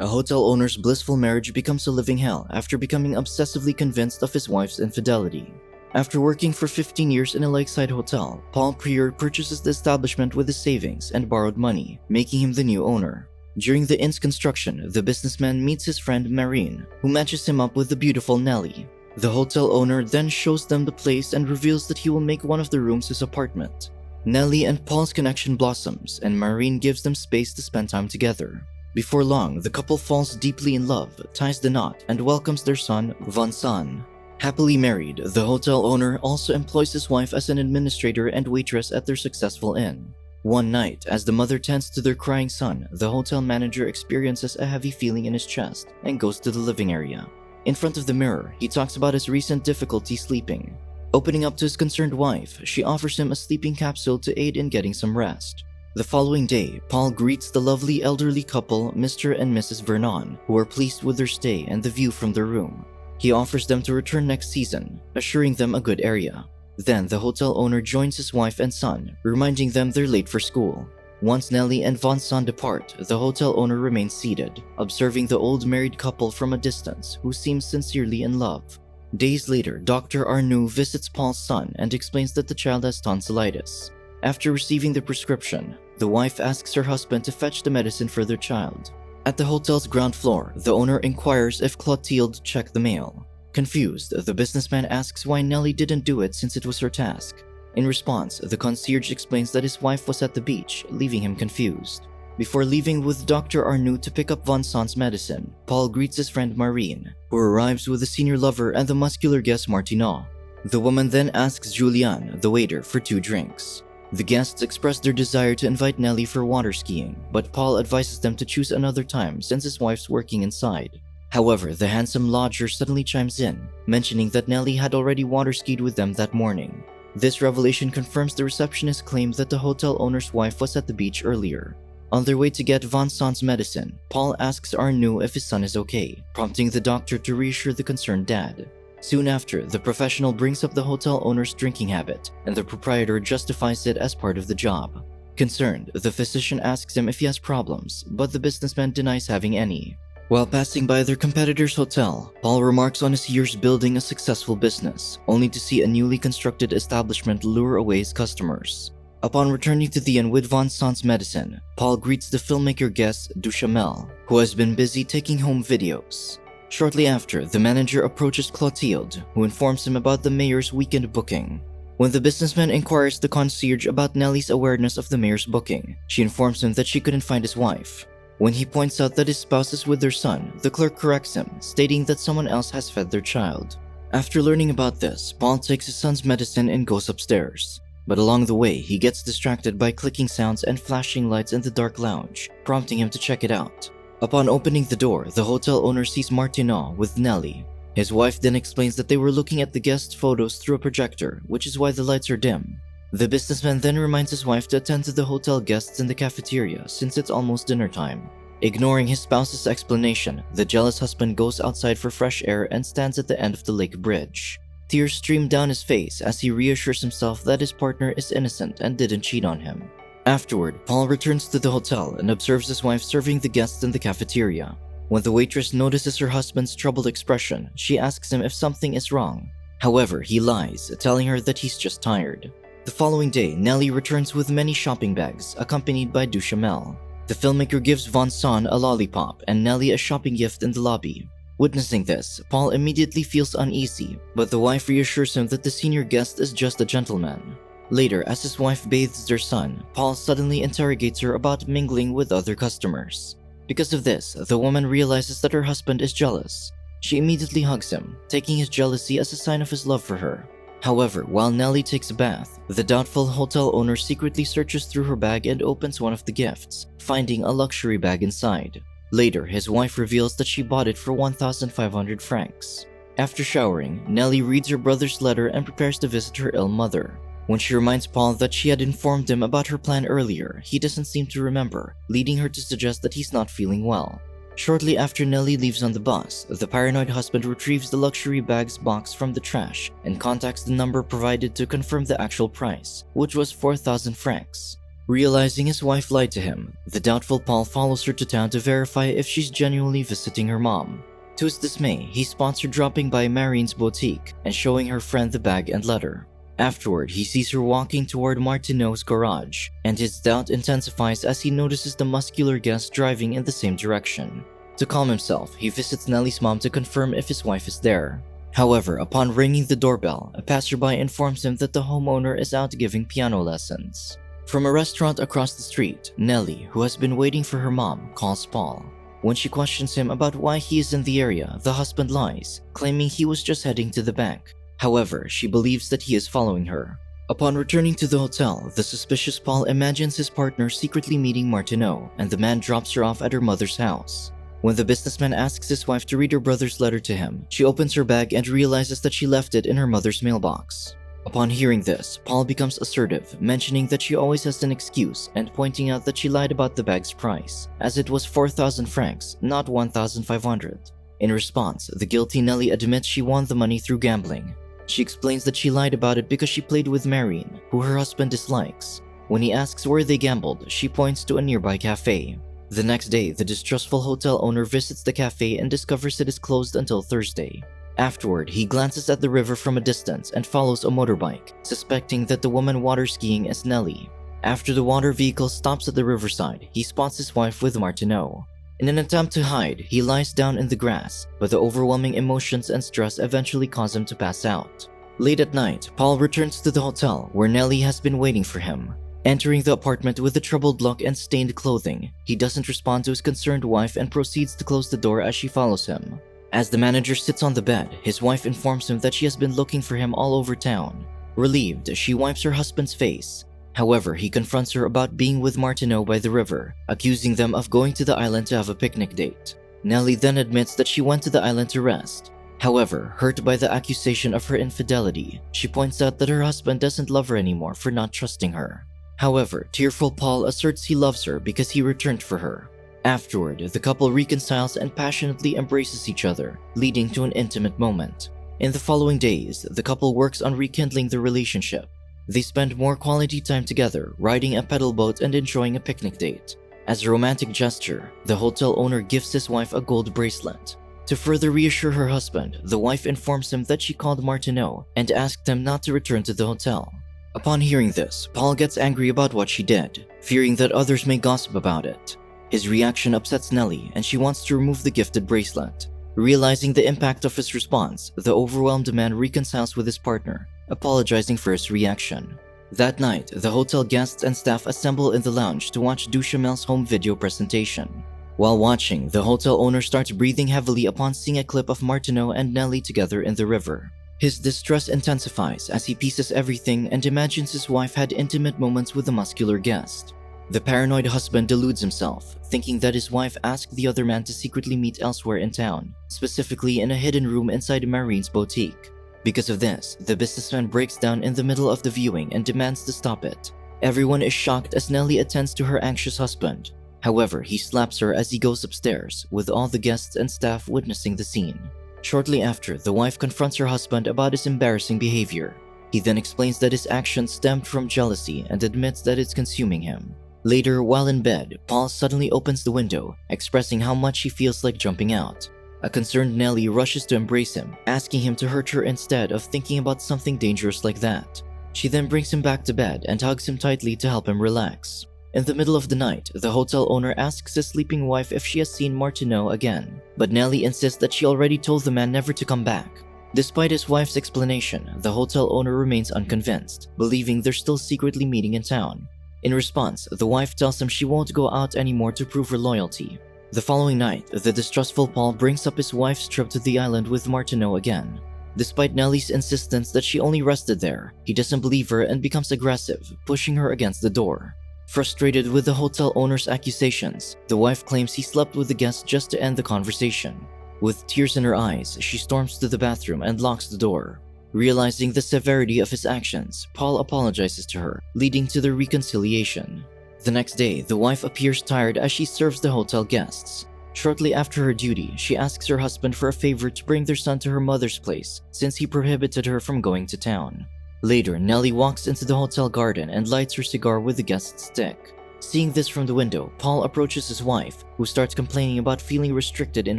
A hotel owner's blissful marriage becomes a living hell after becoming obsessively convinced of his wife's infidelity. After working for 15 years in a lakeside hotel, Paul Prieur purchases the establishment with his savings and borrowed money, making him the new owner. During the inn's construction, the businessman meets his friend Marine, who matches him up with the beautiful Nelly. The hotel owner then shows them the place and reveals that he will make one of the rooms his apartment. Nelly and Paul's connection blossoms, and Marine gives them space to spend time together. Before long, the couple falls deeply in love, ties the knot, and welcomes their son, Vincent. Happily married, the hotel owner also employs his wife as an administrator and waitress at their successful inn. One night, as the mother tends to their crying son, the hotel manager experiences a heavy feeling in his chest and goes to the living area. In front of the mirror, he talks about his recent difficulty sleeping. Opening up to his concerned wife, she offers him a sleeping capsule to aid in getting some rest. The following day, Paul greets the lovely elderly couple, Mr. and Mrs. Vernon, who are pleased with their stay and the view from their room. He offers them to return next season, assuring them a good area. Then the hotel owner joins his wife and son, reminding them they're late for school. Once Nelly and Vincent depart, the hotel owner remains seated, observing the old married couple from a distance who seems sincerely in love. Days later, Dr. Arnoux visits Paul's son and explains that the child has tonsillitis. After receiving the prescription, the wife asks her husband to fetch the medicine for their child. At the hotel's ground floor, the owner inquires if Clotilde checked the mail. Confused, the businessman asks why Nelly didn't do it since it was her task. In response, the concierge explains that his wife was at the beach, leaving him confused. Before leaving with Dr. Arnoux to pick up Vincent's medicine, Paul greets his friend Marine, who arrives with the senior lover and the muscular guest Martineau. The woman then asks Julien, the waiter, for 2 drinks. The guests express their desire to invite Nelly for water skiing, but Paul advises them to choose another time since his wife's working inside. However, the handsome lodger suddenly chimes in, mentioning that Nelly had already water skied with them that morning. This revelation confirms the receptionist's claim that the hotel owner's wife was at the beach earlier. On their way to get Vincent's medicine, Paul asks Arnoux if his son is okay, prompting the doctor to reassure the concerned dad. Soon after, the professional brings up the hotel owner's drinking habit, and the proprietor justifies it as part of the job. Concerned, the physician asks him if he has problems, but the businessman denies having any. While passing by their competitor's hotel, Paul remarks on his years building a successful business, only to see a newly constructed establishment lure away his customers. Upon returning to the inn with Vincent's medicine, Paul greets the filmmaker guest Duchamel, who has been busy taking home videos. Shortly after, the manager approaches Clotilde, who informs him about the mayor's weekend booking. When the businessman inquires the concierge about Nelly's awareness of the mayor's booking, she informs him that she couldn't find his wife. When he points out that his spouse is with their son, the clerk corrects him, stating that someone else has fed their child. After learning about this, Paul takes his son's medicine and goes upstairs. But along the way, he gets distracted by clicking sounds and flashing lights in the dark lounge, prompting him to check it out. Upon opening the door, the hotel owner sees Martineau with Nelly. His wife then explains that they were looking at the guests' photos through a projector, which is why the lights are dim. The businessman then reminds his wife to attend to the hotel guests in the cafeteria since it's almost dinner time. Ignoring his spouse's explanation, the jealous husband goes outside for fresh air and stands at the end of the lake bridge. Tears stream down his face as he reassures himself that his partner is innocent and didn't cheat on him. Afterward, Paul returns to the hotel and observes his wife serving the guests in the cafeteria. When the waitress notices her husband's troubled expression, she asks him if something is wrong. However, he lies, telling her that he's just tired. The following day, Nelly returns with many shopping bags, accompanied by Duchamel. The filmmaker gives Vincent a lollipop and Nelly a shopping gift in the lobby. Witnessing this, Paul immediately feels uneasy, but the wife reassures him that the senior guest is just a gentleman. Later, as his wife bathes their son, Paul suddenly interrogates her about mingling with other customers. Because of this, the woman realizes that her husband is jealous. She immediately hugs him, taking his jealousy as a sign of his love for her. However, while Nelly takes a bath, the doubtful hotel owner secretly searches through her bag and opens one of the gifts, finding a luxury bag inside. Later, his wife reveals that she bought it for 1,500 francs. After showering, Nelly reads her brother's letter and prepares to visit her ill mother. When she reminds Paul that she had informed him about her plan earlier, he doesn't seem to remember, leading her to suggest that he's not feeling well. Shortly after Nelly leaves on the bus, the paranoid husband retrieves the luxury bag's box from the trash and contacts the number provided to confirm the actual price, which was 4,000 francs. Realizing his wife lied to him, the doubtful Paul follows her to town to verify if she's genuinely visiting her mom. To his dismay, he spots her dropping by Marine's boutique and showing her friend the bag and letter. Afterward, he sees her walking toward Martineau's garage, and his doubt intensifies as he notices the muscular guest driving in the same direction. To calm himself, he visits Nelly's mom to confirm if his wife is there. However, upon ringing the doorbell, a passerby informs him that the homeowner is out giving piano lessons. From a restaurant across the street, Nelly, who has been waiting for her mom, calls Paul. When she questions him about why he is in the area, the husband lies, claiming he was just heading to the bank. However, she believes that he is following her. Upon returning to the hotel, the suspicious Paul imagines his partner secretly meeting Martineau, and the man drops her off at her mother's house. When the businessman asks his wife to read her brother's letter to him, she opens her bag and realizes that she left it in her mother's mailbox. Upon hearing this, Paul becomes assertive, mentioning that she always has an excuse and pointing out that she lied about the bag's price, as it was 4,000 francs, not 1,500. In response, the guilty Nelly admits she won the money through gambling. She explains that she lied about it because she played with Marine, who her husband dislikes. When he asks where they gambled, she points to a nearby cafe. The next day, the distrustful hotel owner visits the cafe and discovers it is closed until Thursday. Afterward, he glances at the river from a distance and follows a motorbike, suspecting that the woman water skiing is Nelly. After the water vehicle stops at the riverside, he spots his wife with Martineau. In an attempt to hide, he lies down in the grass, but the overwhelming emotions and stress eventually cause him to pass out. Late at night, Paul returns to the hotel where Nelly has been waiting for him. Entering the apartment with a troubled look and stained clothing, he doesn't respond to his concerned wife and proceeds to close the door as she follows him. As the manager sits on the bed, his wife informs him that she has been looking for him all over town. Relieved, she wipes her husband's face. However, he confronts her about being with Martineau by the river, accusing them of going to the island to have a picnic date. Nelly then admits that she went to the island to rest. However, hurt by the accusation of her infidelity, she points out that her husband doesn't love her anymore for not trusting her. However, tearful Paul asserts he loves her because he returned for her. Afterward, the couple reconciles and passionately embraces each other, leading to an intimate moment. In the following days, the couple works on rekindling their relationship. They spend more quality time together, riding a pedal boat and enjoying a picnic date. As a romantic gesture, the hotel owner gifts his wife a gold bracelet. To further reassure her husband, the wife informs him that she called Martineau and asked him not to return to the hotel. Upon hearing this, Paul gets angry about what she did, fearing that others may gossip about it. His reaction upsets Nelly, and she wants to remove the gifted bracelet. Realizing the impact of his response, the overwhelmed man reconciles with his partner, apologizing for his reaction. That night, the hotel guests and staff assemble in the lounge to watch Duchamel's home video presentation. While watching, the hotel owner starts breathing heavily upon seeing a clip of Martineau and Nelly together in the river. His distress intensifies as he pieces everything and imagines his wife had intimate moments with the muscular guest. The paranoid husband deludes himself, thinking that his wife asked the other man to secretly meet elsewhere in town, specifically in a hidden room inside Marine's boutique. Because of this, the businessman breaks down in the middle of the viewing and demands to stop it. Everyone is shocked as Nelly attends to her anxious husband. However, he slaps her as he goes upstairs, with all the guests and staff witnessing the scene. Shortly after, the wife confronts her husband about his embarrassing behavior. He then explains that his actions stemmed from jealousy and admits that it's consuming him. Later, while in bed, Paul suddenly opens the window, expressing how much he feels like jumping out. A concerned Nelly rushes to embrace him, asking him to hurt her instead of thinking about something dangerous like that. She then brings him back to bed and hugs him tightly to help him relax. In the middle of the night, the hotel owner asks his sleeping wife if she has seen Martineau again, but Nelly insists that she already told the man never to come back. Despite his wife's explanation, the hotel owner remains unconvinced, believing they're still secretly meeting in town. In response, the wife tells him she won't go out anymore to prove her loyalty. The following night, the distrustful Paul brings up his wife's trip to the island with Martineau again. Despite Nelly's insistence that she only rested there, he doesn't believe her and becomes aggressive, pushing her against the door. Frustrated with the hotel owner's accusations, the wife claims he slept with the guest just to end the conversation. With tears in her eyes, she storms to the bathroom and locks the door. Realizing the severity of his actions, Paul apologizes to her, leading to their reconciliation. The next day, the wife appears tired as she serves the hotel guests. Shortly after her duty, she asks her husband for a favor to bring their son to her mother's place, since he prohibited her from going to town. Later, Nelly walks into the hotel garden and lights her cigar with the guest's stick. Seeing this from the window, Paul approaches his wife, who starts complaining about feeling restricted in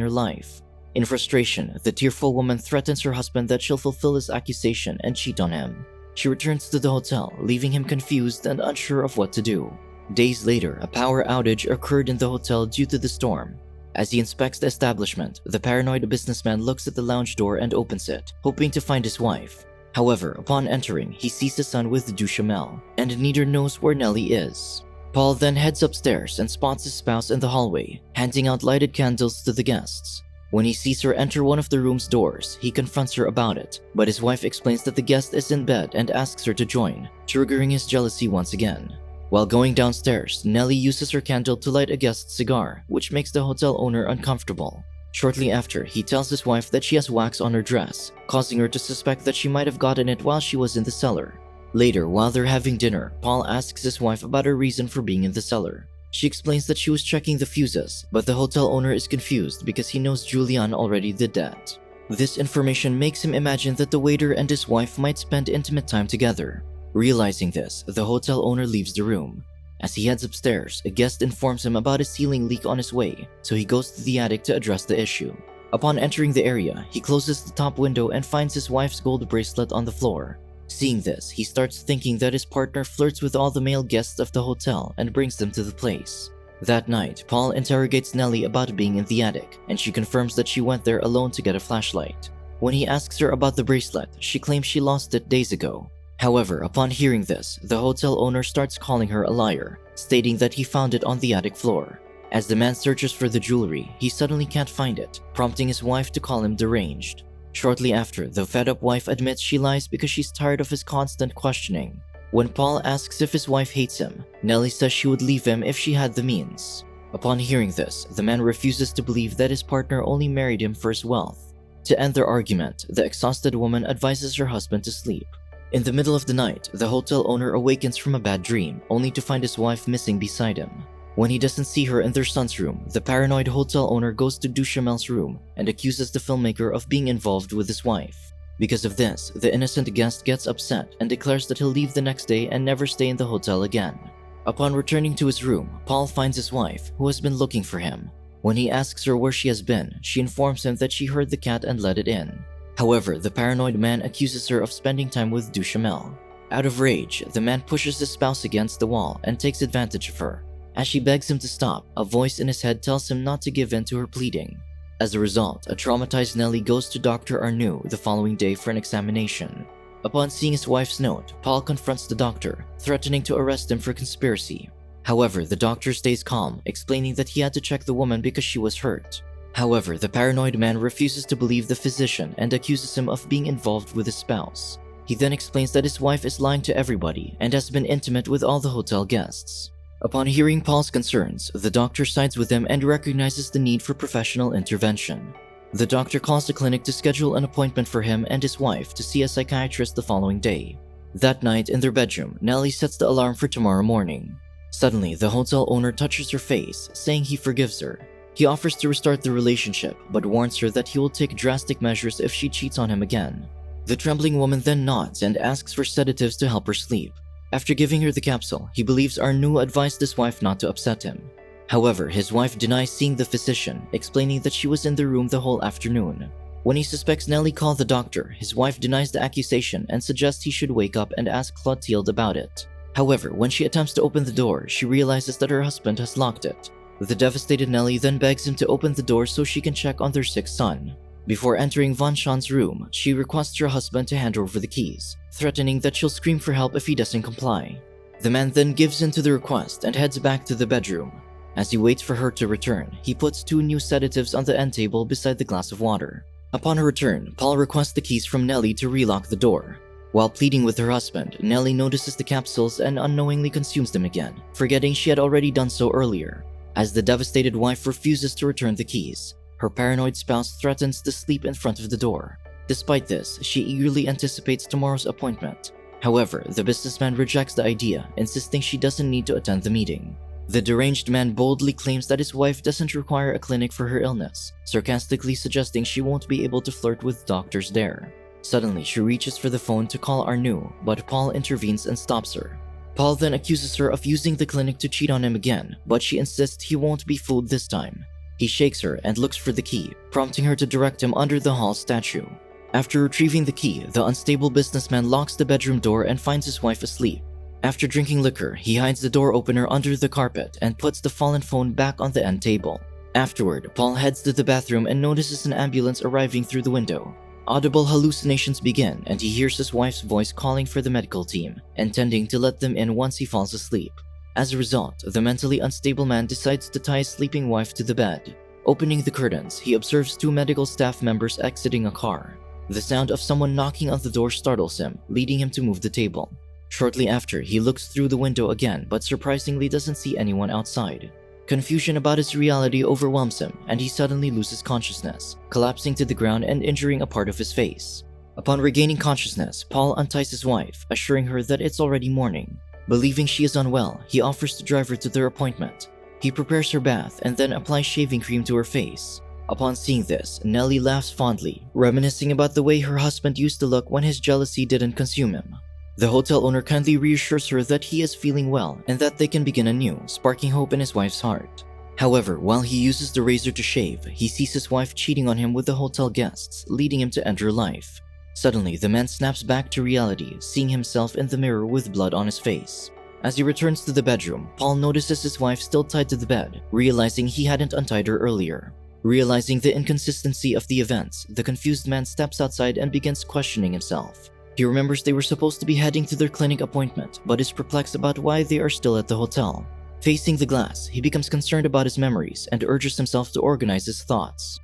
her life. In frustration, the tearful woman threatens her husband that she'll fulfill his accusation and cheat on him. She returns to the hotel, leaving him confused and unsure of what to do. Days later, a power outage occurred in the hotel due to the storm. As he inspects the establishment, the paranoid businessman looks at the lounge door and opens it, hoping to find his wife. However, upon entering, he sees his son with Duchamel, and neither knows where Nelly is. Paul then heads upstairs and spots his spouse in the hallway, handing out lighted candles to the guests. When he sees her enter one of the room's doors, he confronts her about it, but his wife explains that the guest is in bed and asks her to join, triggering his jealousy once again. While going downstairs, Nelly uses her candle to light a guest's cigar, which makes the hotel owner uncomfortable. Shortly after, he tells his wife that she has wax on her dress, causing her to suspect that she might have gotten it while she was in the cellar. Later, while they're having dinner, Paul asks his wife about her reason for being in the cellar. She explains that she was checking the fuses, but the hotel owner is confused because he knows Julian already did that. This information makes him imagine that the waiter and his wife might spend intimate time together. Realizing this, the hotel owner leaves the room. As he heads upstairs, a guest informs him about a ceiling leak on his way, so he goes to the attic to address the issue. Upon entering the area, he closes the top window and finds his wife's gold bracelet on the floor. Seeing this, he starts thinking that his partner flirts with all the male guests of the hotel and brings them to the place. That night, Paul interrogates Nelly about being in the attic, and she confirms that she went there alone to get a flashlight. When he asks her about the bracelet, she claims she lost it days ago. However, upon hearing this, the hotel owner starts calling her a liar, stating that he found it on the attic floor. As the man searches for the jewelry, he suddenly can't find it, prompting his wife to call him deranged. Shortly after, the fed-up wife admits she lies because she's tired of his constant questioning. When Paul asks if his wife hates him, Nelly says she would leave him if she had the means. Upon hearing this, the man refuses to believe that his partner only married him for his wealth. To end their argument, the exhausted woman advises her husband to sleep. In the middle of the night, the hotel owner awakens from a bad dream, only to find his wife missing beside him. When he doesn't see her in their son's room, the paranoid hotel owner goes to Duchamel's room and accuses the filmmaker of being involved with his wife. Because of this, the innocent guest gets upset and declares that he'll leave the next day and never stay in the hotel again. Upon returning to his room, Paul finds his wife, who has been looking for him. When he asks her where she has been, she informs him that she heard the cat and let it in. However, the paranoid man accuses her of spending time with Duchamel. Out of rage, the man pushes his spouse against the wall and takes advantage of her. As she begs him to stop, a voice in his head tells him not to give in to her pleading. As a result, a traumatized Nelly goes to Dr. Arnoux the following day for an examination. Upon seeing his wife's note, Paul confronts the doctor, threatening to arrest him for conspiracy. However, the doctor stays calm, explaining that he had to check the woman because she was hurt. However, the paranoid man refuses to believe the physician and accuses him of being involved with his spouse. He then explains that his wife is lying to everybody and has been intimate with all the hotel guests. Upon hearing Paul's concerns, the doctor sides with him and recognizes the need for professional intervention. The doctor calls the clinic to schedule an appointment for him and his wife to see a psychiatrist the following day. That night, in their bedroom, Nelly sets the alarm for tomorrow morning. Suddenly, the hotel owner touches her face, saying he forgives her. He offers to restart the relationship, but warns her that he will take drastic measures if she cheats on him again. The trembling woman then nods and asks for sedatives to help her sleep. After giving her the capsule, he believes Arnoux advised his wife not to upset him. However, his wife denies seeing the physician, explaining that she was in the room the whole afternoon. When he suspects Nelly called the doctor, his wife denies the accusation and suggests he should wake up and ask Clotilde about it. However, when she attempts to open the door, she realizes that her husband has locked it. The devastated Nelly then begs him to open the door so she can check on their sick son. Before entering Von Schan's room, she requests her husband to hand over the keys, threatening that she'll scream for help if he doesn't comply. The man then gives in to the request and heads back to the bedroom. As he waits for her to return, he puts 2 new sedatives on the end table beside the glass of water. Upon her return, Paul requests the keys from Nelly to relock the door. While pleading with her husband, Nelly notices the capsules and unknowingly consumes them again, forgetting she had already done so earlier. As the devastated wife refuses to return the keys, her paranoid spouse threatens to sleep in front of the door. Despite this, she eagerly anticipates tomorrow's appointment. However, the businessman rejects the idea, insisting she doesn't need to attend the meeting. The deranged man boldly claims that his wife doesn't require a clinic for her illness, sarcastically suggesting she won't be able to flirt with doctors there. Suddenly, she reaches for the phone to call Arnu, but Paul intervenes and stops her. Paul then accuses her of using the clinic to cheat on him again, but she insists he won't be fooled this time. He shakes her and looks for the key, prompting her to direct him under the hall statue. After retrieving the key, the unstable businessman locks the bedroom door and finds his wife asleep. After drinking liquor, he hides the door opener under the carpet and puts the fallen phone back on the end table. Afterward, Paul heads to the bathroom and notices an ambulance arriving through the window. Audible hallucinations begin, and he hears his wife's voice calling for the medical team, intending to let them in once he falls asleep. As a result, the mentally unstable man decides to tie his sleeping wife to the bed. Opening the curtains, he observes 2 medical staff members exiting a car. The sound of someone knocking on the door startles him, leading him to move the table. Shortly after, he looks through the window again, but surprisingly doesn't see anyone outside. Confusion about his reality overwhelms him, and he suddenly loses consciousness, collapsing to the ground and injuring a part of his face. Upon regaining consciousness, Paul unties his wife, assuring her that it's already morning. Believing she is unwell, he offers to drive her to their appointment. He prepares her bath and then applies shaving cream to her face. Upon seeing this, Nelly laughs fondly, reminiscing about the way her husband used to look when his jealousy didn't consume him. The hotel owner kindly reassures her that he is feeling well and that they can begin anew, sparking hope in his wife's heart. However, while he uses the razor to shave, he sees his wife cheating on him with the hotel guests, leading him to end her life. Suddenly, the man snaps back to reality, seeing himself in the mirror with blood on his face. As he returns to the bedroom, Paul notices his wife still tied to the bed, realizing he hadn't untied her earlier. Realizing the inconsistency of the events, the confused man steps outside and begins questioning himself. He remembers they were supposed to be heading to their clinic appointment, but is perplexed about why they are still at the hotel. Facing the glass, he becomes concerned about his memories and urges himself to organize his thoughts.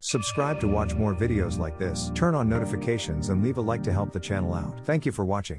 Subscribe to watch more videos like this, turn on notifications and leave a like to help the channel out. Thank you for watching.